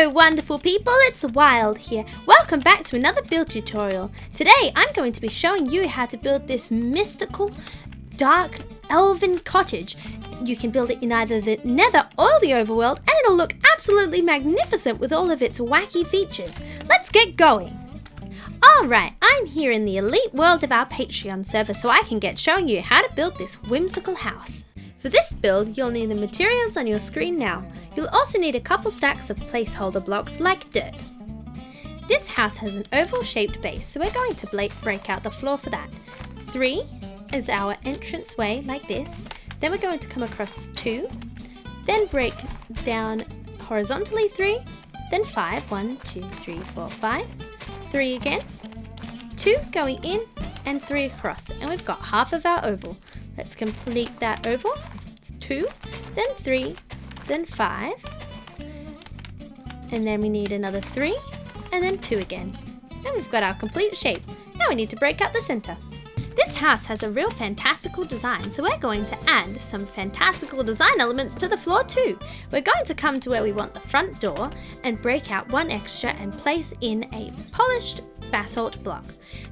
Hello wonderful people, it's Wild here. Welcome back to another build tutorial. Today I'm going to be showing you how to build this mystical, dark, elven cottage. You can build it in either the nether or the overworld and it'll look absolutely magnificent with all of its wacky features. Let's get going. Alright, I'm here in the elite world of our Patreon server so I can get showing you how to build this whimsical house. For this build, you'll need the materials on your screen now. You'll also need a couple stacks of placeholder blocks like dirt. This house has an oval shaped base, so we're going to break out the floor for that. 3 is our entrance way like this. Then we're going to come across 2, then break down horizontally 3, then 5, 1, 2, 3, 4, 5, 3 again, 2 going in and 3 across, and we've got half of our oval. Let's complete that oval. 2, then 3, then 5, and then we need another 3, and then 2 again. And we've got our complete shape. Now we need to break out the center. This house has a real fantastical design, so we're going to add some fantastical design elements to the floor too. We're going to come to where we want the front door and break out one extra and place in a polished basalt block.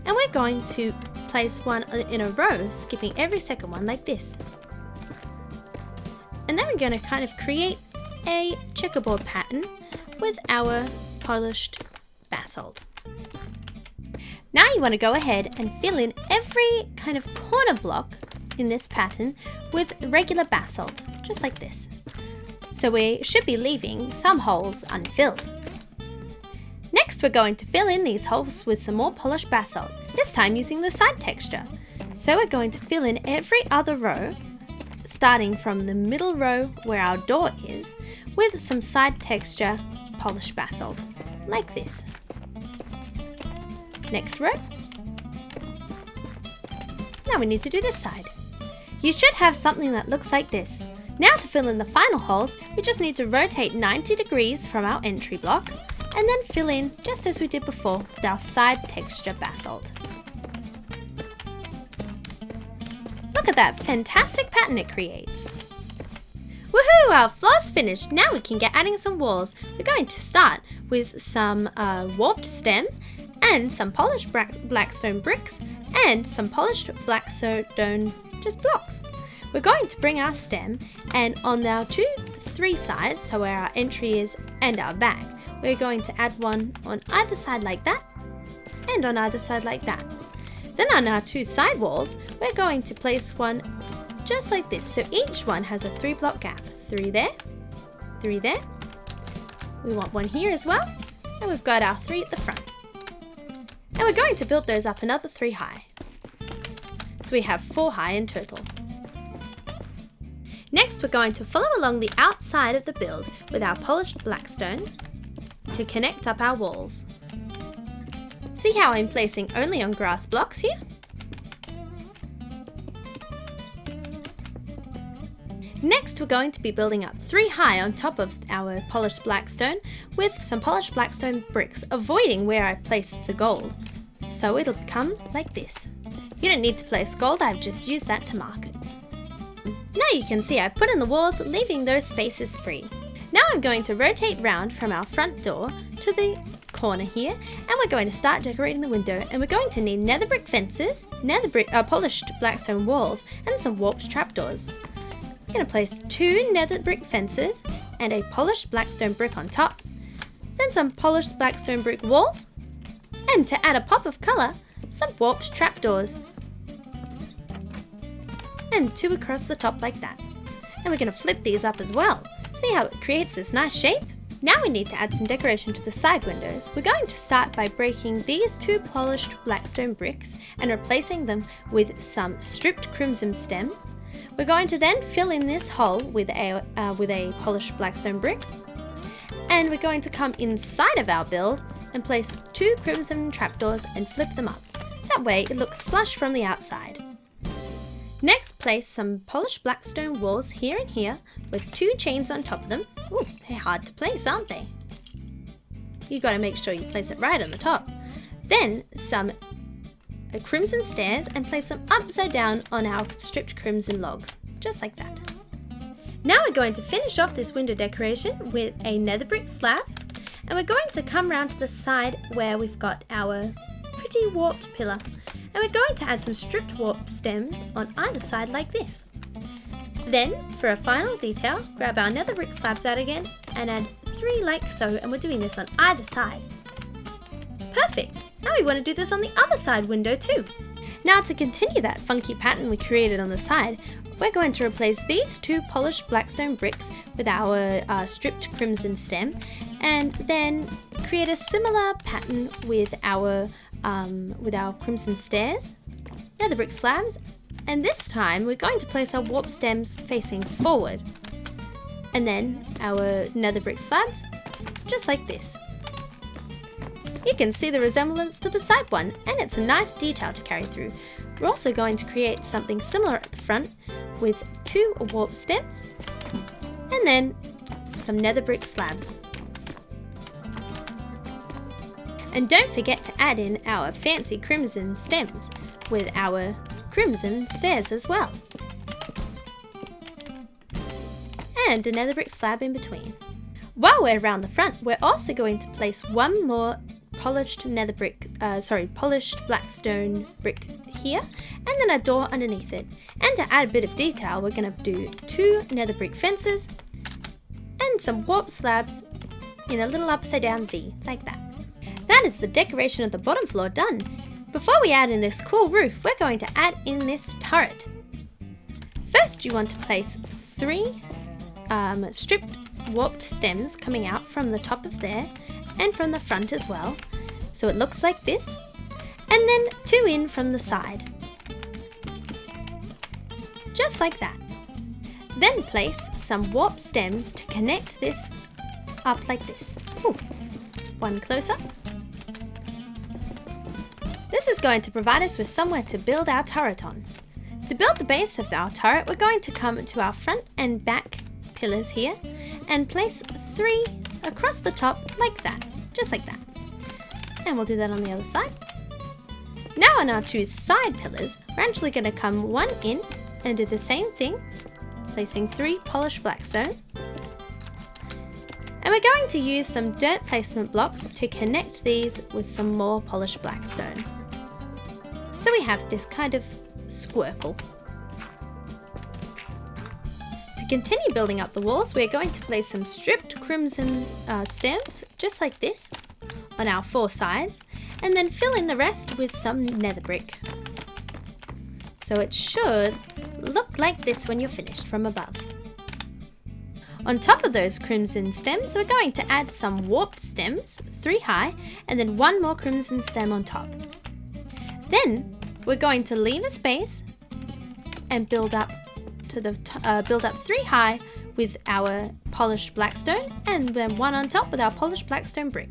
And we're going to place one in a row, skipping every second one like this. And then we're going to kind of create a checkerboard pattern with our polished basalt. Now you want to go ahead and fill in every kind of corner block in this pattern with regular basalt, just like this. So we should be leaving some holes unfilled. Next we're going to fill in these holes with some more polished basalt, this time using the side texture. So we're going to fill in every other row, starting from the middle row where our door is, with some side texture polished basalt, like this. Next row. Now we need to do this side. You should have something that looks like this. Now to fill in the final holes, we just need to rotate 90 degrees from our entry block and then fill in just as we did before with our side texture basalt. Look at that fantastic pattern it creates. Woohoo! Our floor's finished. Now we can get adding some walls. We're going to start with some warped stem and some polished blackstone bricks and some polished blackstone just blocks. We're going to bring our stem and on our 3 sides, so where our entry is and our back, we're going to add one on either side like that and on either side like that. Then on our 2 side walls, we're going to place one just like this. So each one has a 3 block gap. 3 there, 3 there. We want one here as well. And we've got our 3 at the front. And we're going to build those up another 3 high. So we have 4 high in total. Next, we're going to follow along the outside of the build with our polished blackstone to connect up our walls. See how I'm placing only on grass blocks here? Next, we're going to be building up 3 high on top of our polished blackstone with some polished blackstone bricks, avoiding where I placed the gold. So it'll come like this. You don't need to place gold, I've just used that to mark it. Now you can see I've put in the walls, leaving those spaces free. Now I'm going to rotate round from our front door to the corner here, and we're going to start decorating the window, and we're going to need nether brick fences, polished blackstone walls, and some warped trapdoors. We're going to place 2 nether brick fences and a polished blackstone brick on top, then some polished blackstone brick walls, and to add a pop of colour, some warped trapdoors. And 2 across the top like that. And we're going to flip these up as well. See how it creates this nice shape? Now we need to add some decoration to the side windows. We're going to start by breaking these 2 polished blackstone bricks and replacing them with some stripped crimson stem. We're going to then fill in this hole with a polished blackstone brick, and we're going to come inside of our build and place 2 crimson trapdoors and flip them up. That way it looks flush from the outside. Next, place some polished blackstone walls here and here with 2 chains on top of them. Ooh, they're hard to place, aren't they? You got to make sure you place it right on the top. Then some crimson stairs and place them upside down on our stripped crimson logs, just like that. Now we're going to finish off this window decoration with a nether brick slab And we're going to come around to the side where we've got our pretty warped pillar. And we're going to add some stripped warp stems on either side like this. Then, for a final detail, grab our nether brick slabs out again and add 3 like so, and we're doing this on either side. Perfect! Now we want to do this on the other side window too. Now to continue that funky pattern we created on the side, we're going to replace these 2 polished blackstone bricks with our stripped crimson stem, and then create a similar pattern with our crimson stairs, nether brick slabs, and this time we're going to place our warp stems facing forward, and then our nether brick slabs just like this. You can see the resemblance to the side one, and it's a nice detail to carry through. We're also going to create something similar at the front with 2 warp stems and then some nether brick slabs. And don't forget to add in our fancy crimson stems with our crimson stairs as well. And a nether brick slab in between. While we're around the front, we're also going to place one more polished blackstone brick here, and then a door underneath it. And to add a bit of detail, we're going to do 2 nether brick fences and some warp slabs in a little upside down V, like that. That is the decoration of the bottom floor done. Before we add in this cool roof, we're going to add in this turret. First, you want to place 3 stripped warped stems coming out from the top of there and from the front as well, so it looks like this, and then 2 in from the side, just like that. Then place some warp stems to connect this up like this. Ooh, one closer. This is going to provide us with somewhere to build our turret on. To build the base of our turret, we're going to come to our front and back pillars here and place 3 across the top like that, just like that. And we'll do that on the other side. Now on our 2 side pillars, we're actually going to come 1 in and do the same thing, placing 3 polished blackstone. And we're going to use some dirt placement blocks to connect these with some more polished blackstone. So we have this kind of squircle. To continue building up the walls, we're going to place some stripped crimson stems, just like this, on our 4 sides, and then fill in the rest with some nether brick. So it should look like this when you're finished from above. On top of those crimson stems, we're going to add some warped stems, 3 high, and then 1 more crimson stem on top. Then we're going to leave a space and build up 3 high with our polished blackstone, and then 1 on top with our polished blackstone brick.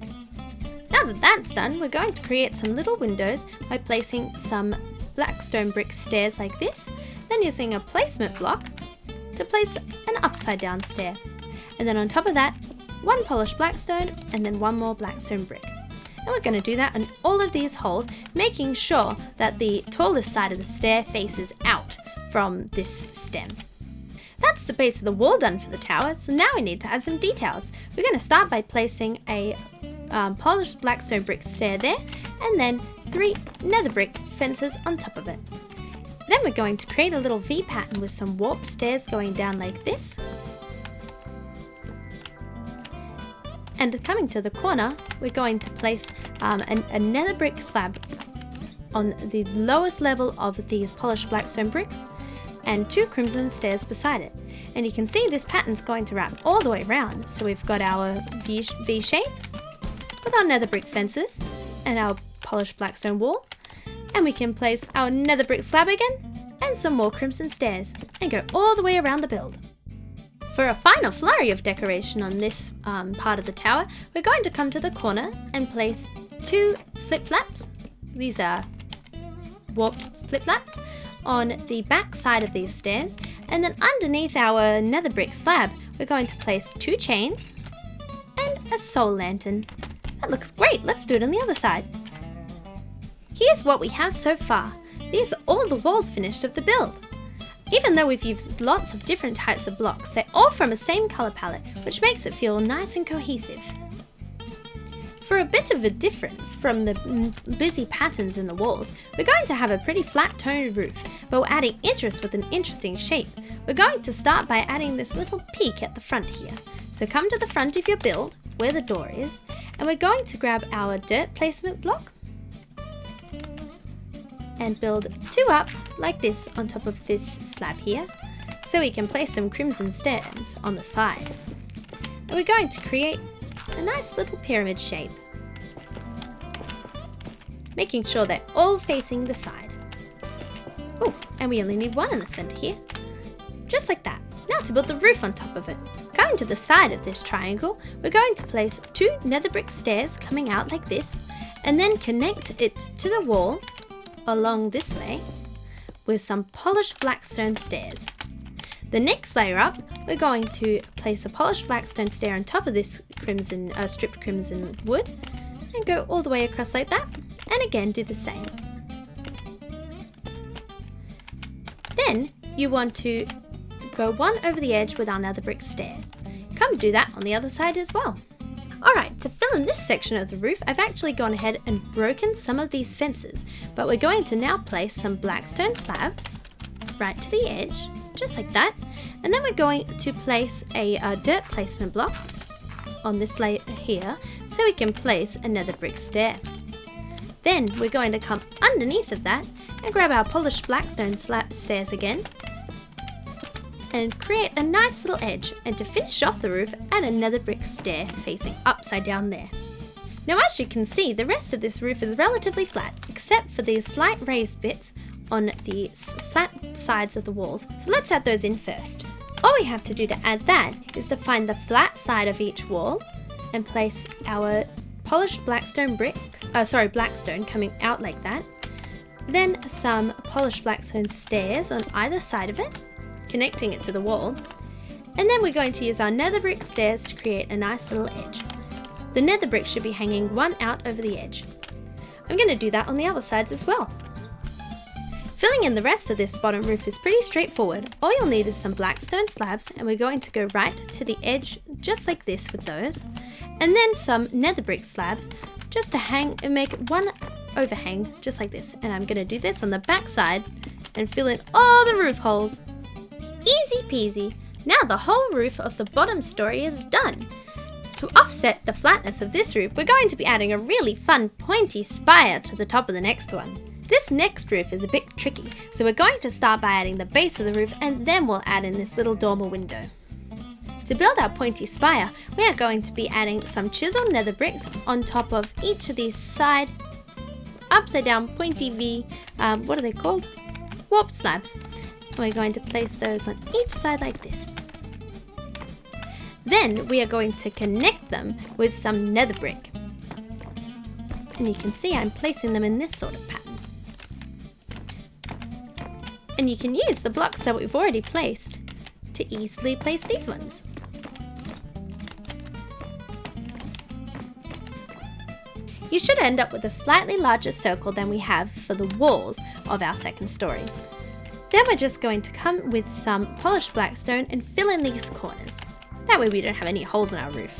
Now that that's done, we're going to create some little windows by placing some blackstone brick stairs like this, then using a placement block to place an upside down stair. And then on top of that, 1 polished blackstone and then 1 more blackstone brick. And we're going to do that on all of these holes, making sure that the tallest side of the stair faces out from this stem. That's the base of the wall done for the tower, so now we need to add some details. We're going to start by placing a polished blackstone brick stair there, and then 3 nether brick fences on top of it. Then we're going to create a little V pattern with some warp stairs going down like this. And coming to the corner, we're going to place a nether brick slab on the lowest level of these polished blackstone bricks, and 2 crimson stairs beside it. And you can see this pattern's going to wrap all the way around. So we've got our V shape with our nether brick fences and our polished blackstone wall, and we can place our nether brick slab again and some more crimson stairs and go all the way around the build. For a final flurry of decoration on this part of the tower, we're going to come to the corner and place 2 flip flaps. These are warped flip flaps on the back side of these stairs, and then underneath our nether brick slab we're going to place 2 chains and a soul lantern. That looks great. Let's do it on the other side. Here's what we have so far. These are all the walls finished of the build. Even though we've used lots of different types of blocks, they're all from the same colour palette, which makes it feel nice and cohesive. For a bit of a difference from the busy patterns in the walls, we're going to have a pretty flat toned roof, but we're adding interest with an interesting shape. We're going to start by adding this little peak at the front here. So come to the front of your build, where the door is, and we're going to grab our dirt placement block and build 2 up like this on top of this slab here, so we can place some crimson stairs on the side. And we're going to create a nice little pyramid shape, making sure they're all facing the side. Oh, and we only need 1 in the center here, just like that. Now to build the roof on top of it. Going to the side of this triangle, we're going to place 2 nether brick stairs coming out like this, and then connect it to the wall along this way with some polished blackstone stairs. The next layer up, we're going to place a polished blackstone stair on top of this crimson stripped crimson wood and go all the way across like that, and again do the same. Then you want to go 1 over the edge with our nether brick stair. Come do that on the other side as well. Alright, to fill in this section of the roof, I've actually gone ahead and broken some of these fences, but we're going to now place some blackstone slabs right to the edge, just like that, and then we're going to place a dirt placement block on this layer here, so we can place a nether brick stair. Then we're going to come underneath of that and grab our polished blackstone stairs again, and create a nice little edge, and to finish off the roof, add a nether brick stair facing upside down there. Now as you can see, the rest of this roof is relatively flat, except for these slight raised bits on the flat sides of the walls, so let's add those in first. All we have to do to add that is to find the flat side of each wall and place our polished blackstone coming out like that, then some polished blackstone stairs on either side of it, connecting it to the wall, and then we're going to use our nether brick stairs to create a nice little edge. The nether brick should be hanging 1 out over the edge. I'm going to do that on the other sides as well. Filling in the rest of this bottom roof is pretty straightforward. All you'll need is some blackstone slabs, and we're going to go right to the edge just like this with those, and then some nether brick slabs just to hang and make 1 overhang just like this. And I'm going to do this on the back side and fill in all the roof holes. Easy peasy. Now the whole roof of the bottom story is done. To offset the flatness of this roof, we're going to be adding a really fun pointy spire to the top of the next one. This next roof is a bit tricky, so we're going to start by adding the base of the roof, and then we'll add in this little dormer window. To build our pointy spire, we are going to be adding some chiseled nether bricks on top of each of these side upside down pointy V, what are they called? Warp slabs. We're going to place those on each side like this. Then we are going to connect them with some nether brick. And you can see I'm placing them in this sort of pattern. And you can use the blocks that we've already placed to easily place these ones. You should end up with a slightly larger circle than we have for the walls of our second story. Then we're just going to come with some polished blackstone and fill in these corners. That way we don't have any holes in our roof.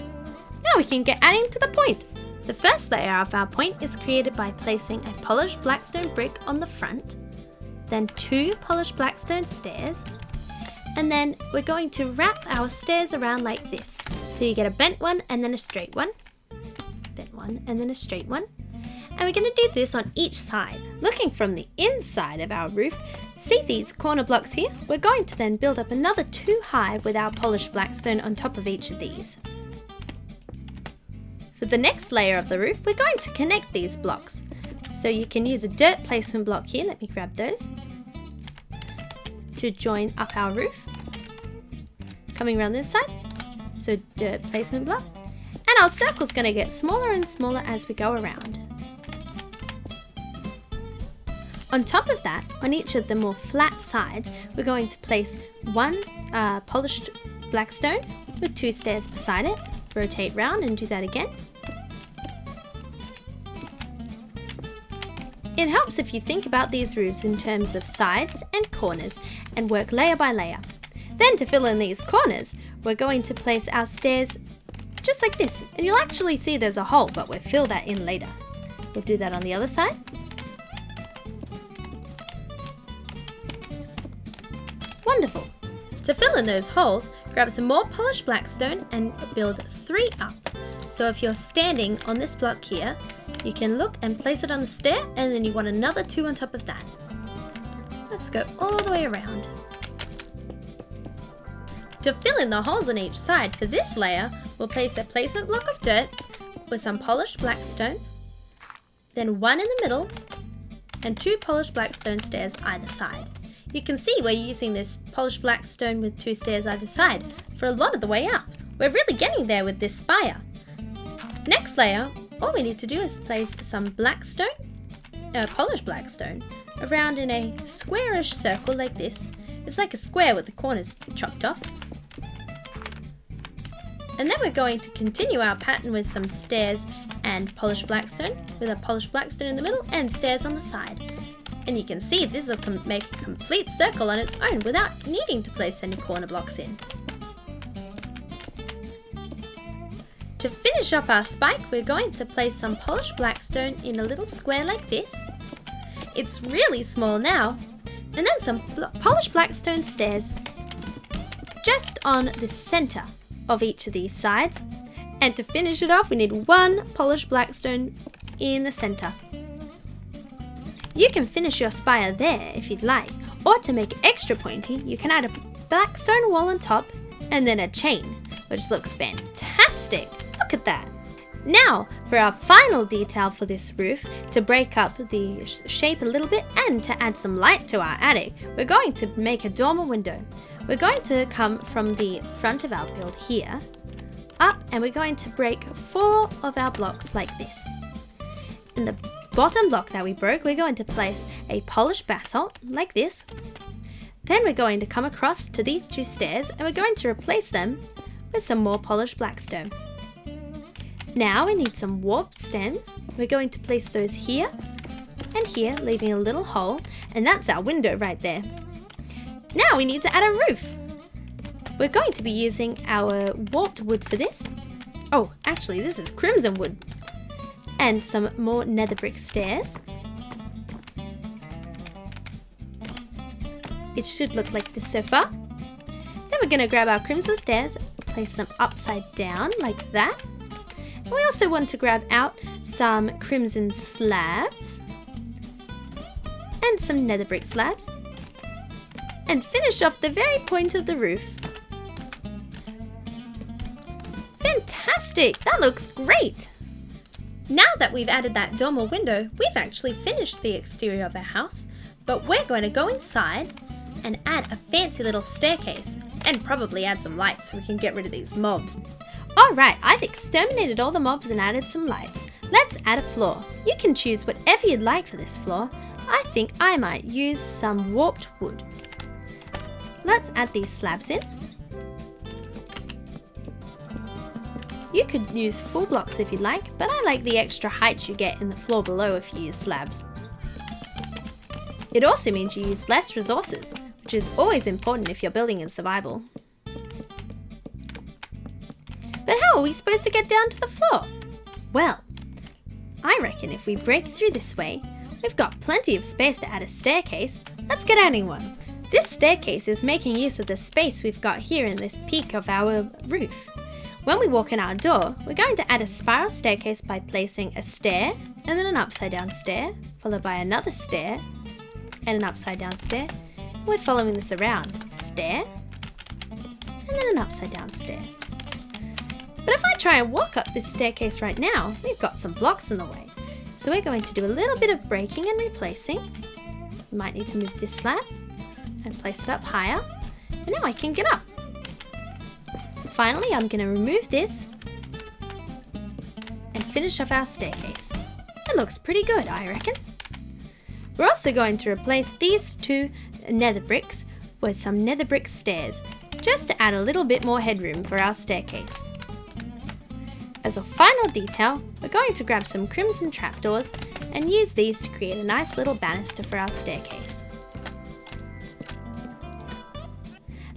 Now we can get adding to the point. The first layer of our point is created by placing a polished blackstone brick on the front, then 2 polished blackstone stairs, and then we're going to wrap our stairs around like this. So you get a bent one and then a straight one, bent one and then a straight one. And we're going to do this on each side. Looking from the inside of our roof, see these corner blocks here? We're going to then build up another 2 high with our polished blackstone on top of each of these. For the next layer of the roof, we're going to connect these blocks. So you can use a dirt placement block here, let me grab those, to join up our roof. Coming around this side, so dirt placement block. And our circle's going to get smaller and smaller as we go around. On top of that, on each of the more flat sides, we're going to place 1 polished blackstone with 2 stairs beside it. Rotate round and do that again. It helps if you think about these roofs in terms of sides and corners and work layer by layer. Then to fill in these corners, we're going to place our stairs just like this. And you'll actually see there's a hole, but we'll fill that in later. We'll do that on the other side. Wonderful. To fill in those holes, grab some more polished blackstone and build 3 up. So if you're standing on this block here, you can look and place it on the stair, and then you want another 2 on top of that. Let's go all the way around. To fill in the holes on each side for this layer, we'll place a placement block of dirt with some polished blackstone, then 1 in the middle, and 2 polished blackstone stairs either side. You can see we're using this polished blackstone with 2 stairs either side for a lot of the way up. We're really getting there with this spire. Next layer, all we need to do is place some blackstone, polished blackstone, around in a squarish circle like this. It's like a square with the corners chopped off. And then we're going to continue our pattern with some stairs and polished blackstone, with a polished blackstone in the middle and stairs on the side. And you can see this will make a complete circle on its own without needing to place any corner blocks in. To finish off our spike, we're going to place some polished blackstone in a little square like this. It's really small now. And then some polished blackstone stairs just on the center of each of these sides. And to finish it off, we need 1 polished blackstone in the center. You can finish your spire there if you'd like, or to make it extra pointy, you can add a blackstone wall on top and then a chain, which looks fantastic. Look at that. Now for our final detail for this roof, to break up the shape a little bit and to add some light to our attic, we're going to make a dormer window. We're going to come from the front of our build here, up, and we're going to break 4 of our blocks like this. In the bottom block that we broke, we're going to place a polished basalt like this. Then we're going to come across to these 2 stairs and we're going to replace them with some more polished blackstone. Now we need some warped stems. We're going to place those here and here, leaving a little hole, and that's our window right there. Now we need to add a roof. We're going to be using our warped wood for this. Oh, actually this is crimson wood. And some more nether brick stairs. It should look like this so far. Then we're going to grab our crimson stairs, place them upside down like that. And we also want to grab out some crimson slabs and some nether brick slabs and finish off the very point of the roof. Fantastic! That looks great! Now that we've added that dormer window, we've actually finished the exterior of our house, but we're going to go inside and add a fancy little staircase and probably add some lights so we can get rid of these mobs. Alright, I've exterminated all the mobs and added some lights. Let's add a floor. You can choose whatever you'd like for this floor. I think I might use some warped wood. Let's add these slabs in. You could use full blocks if you'd like, but I like the extra height you get in the floor below if you use slabs. It also means you use less resources, which is always important if you're building in survival. But how are we supposed to get down to the floor? Well, I reckon if we break through this way, we've got plenty of space to add a staircase. Let's get adding one. This staircase is making use of the space we've got here in this peak of our roof. When we walk in our door, we're going to add a spiral staircase by placing a stair and then an upside down stair, followed by another stair and an upside down stair. We're following this around. Stair and then an upside down stair. But if I try and walk up this staircase right now, we've got some blocks in the way. So we're going to do a little bit of breaking and replacing. We might need to move this slab and place it up higher. And now I can get up. Finally, I'm going to remove this and finish off our staircase. It looks pretty good, I reckon. We're also going to replace these 2 nether bricks with some nether brick stairs, just to add a little bit more headroom for our staircase. As a final detail, we're going to grab some crimson trapdoors and use these to create a nice little banister for our staircase.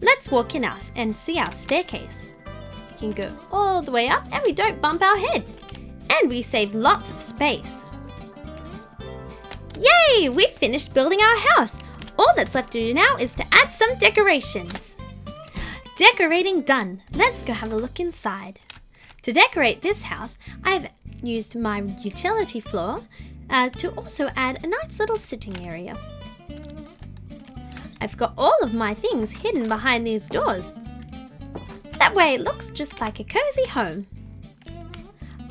Let's walk in us and see our staircase. You can go all the way up and we don't bump our head. And we save lots of space. Yay! We've finished building our house. All that's left to do now is to add some decorations. Decorating done. Let's go have a look inside. To decorate this house, I've used my utility floor to also add a nice little sitting area. I've got all of my things hidden behind these doors. That way it looks just like a cozy home.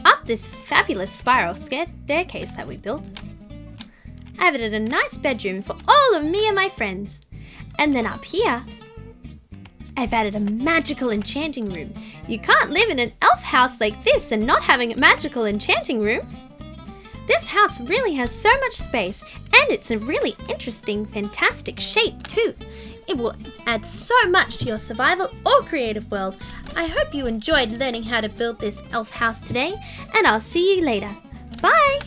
Up this fabulous spiral staircase that we built, I've added a nice bedroom for all of me and my friends. And then up here, I've added a magical enchanting room. You can't live in an elf house like this and not having a magical enchanting room. This house really has so much space, and it's a really interesting, fantastic shape too. It will add so much to your survival or creative world. I hope you enjoyed learning how to build this elf house today, and I'll see you later. Bye!